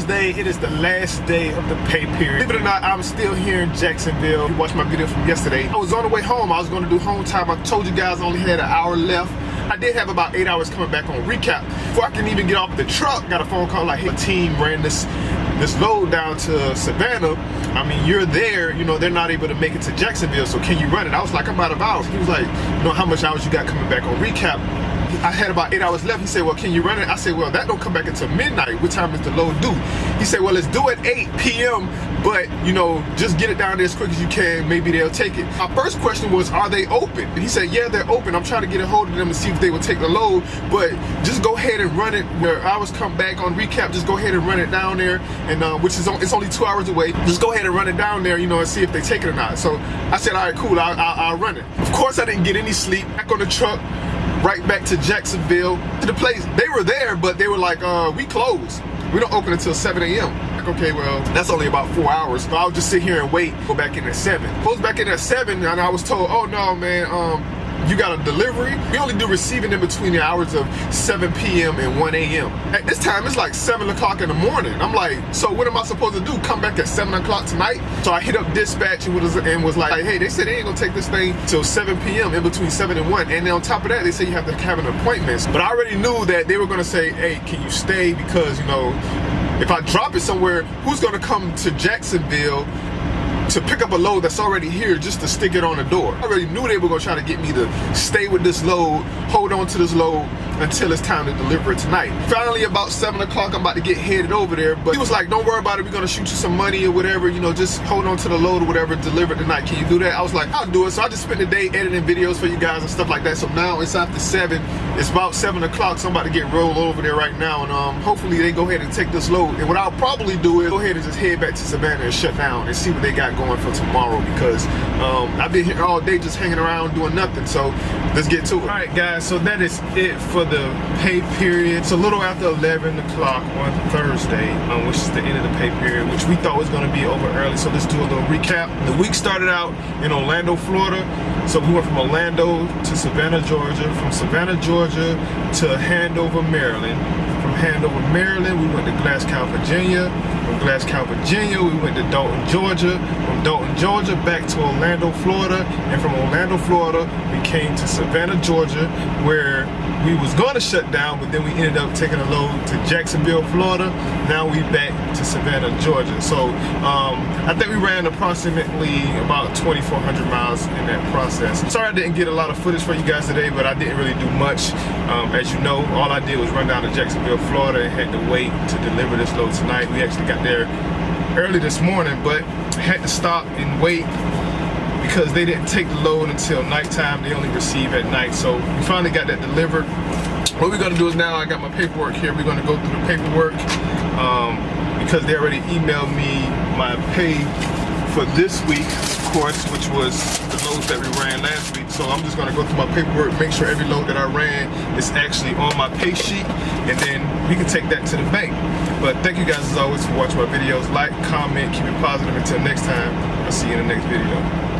Thursday. It is the last day of the pay period. Believe it or not, I'm still here in Jacksonville. You watched my video from yesterday. I was on the way home. I was going to do home time. I told you guys I only had an hour left. I did have about 8 hours coming back on recap. Before I can even get off the truck, got a phone call like, hey, the team ran this load down to Savannah. I mean, you're there, you know, they're not able to make it to Jacksonville, so can you run it? I was like, I'm out of hours. He was like, you know, how much hours you got coming back on recap? I had about 8 hours left. He said, well, can you run it? I said, well, that don't come back until midnight. What time is the load due? He said, well, let's do it 8 p.m., but, you know, just get it down there as quick as you can. Maybe they'll take it. My first question was, are they open? And he said, yeah, they're open. I'm trying to get a hold of them to see if they will take the load, but just go ahead and run it. Where hours come back on recap, just go ahead and run it down there, and it's only 2 hours away. Just go ahead and run it down there, you know, and see if they take it or not. So I said, all right, cool, I'll run it. Of course, I didn't get any sleep. Back on the truck, right back to Jacksonville, to the place. They were there, but they were like, we close. We don't open until 7 a.m. Like, okay, well, that's only about 4 hours. So I'll just sit here and wait, go back in at 7. Goes back in at 7, and I was told, oh no, man, you got a delivery? We only do receiving in between the hours of 7 p.m. and 1 a.m. At this time, it's like 7 o'clock in the morning. I'm like, so what am I supposed to do? Come back at 7 o'clock tonight? So I hit up dispatch and was like, hey, they said they ain't gonna take this thing till 7 p.m. in between 7 and 1. And then on top of that, they say you have to have an appointment. But I already knew that they were gonna say, hey, can you stay? Because, you know, if I drop it somewhere, who's gonna come to Jacksonville to pick up a load that's already here just to stick it on the door? I already knew they were gonna try to get me to stay with this load, hold on to this load until it's time to deliver it tonight. Finally, about 7 o'clock, I'm about to get headed over there, but he was like, don't worry about it, we're gonna shoot you some money or whatever, you know, just hold on to the load or whatever, deliver it tonight. Can you do that? I was like, I'll do it. So I just spent the day editing videos for you guys and stuff like that. So now it's after 7, it's about 7 o'clock, so I'm about to get rolled over there right now, and hopefully they go ahead and take this load. And what I'll probably do is go ahead and just head back to Savannah and shut down and see what they got going for tomorrow, because I've been here all day just hanging around doing nothing. So let's get to it. All right, guys, so that is it for the pay period. It's a little after 11 o'clock on Thursday, which is the end of the pay period, which we thought was going to be over early. So let's do a little recap. The week started out in Orlando, Florida. So we went from Orlando to Savannah, Georgia, from Savannah, Georgia to Handover, Maryland. From Handover, Maryland, we went to Glasgow, Virginia. From Glasgow, Virginia, we went to Dalton, Georgia. From Dalton, Georgia, back to Orlando, Florida. And from Orlando, Florida, we came to Savannah, Georgia, where we was going to shut down, but then we ended up taking a load to Jacksonville, Florida. Now we back to Savannah, Georgia. So I think we ran approximately about 2,400 miles in that process. Sorry I didn't get a lot of footage for you guys today, but I didn't really do much. As you know, all I did was run down to Jacksonville, Florida, and had to wait to deliver this load tonight. We actually got there early this morning, but had to stop and wait because they didn't take the load until nighttime. They only receive at night. So we finally got that delivered. What we're gonna do is now I got my paperwork here. We're gonna go through the paperwork because they already emailed me my pay for this week, of course, which was the loads that we ran last week. So I'm just gonna go through my paperwork, make sure every load that I ran is actually on my pay sheet, and then we can take that to the bank. But thank you guys as always for watching my videos. Like, comment, keep it positive. Until next time, I'll see you in the next video.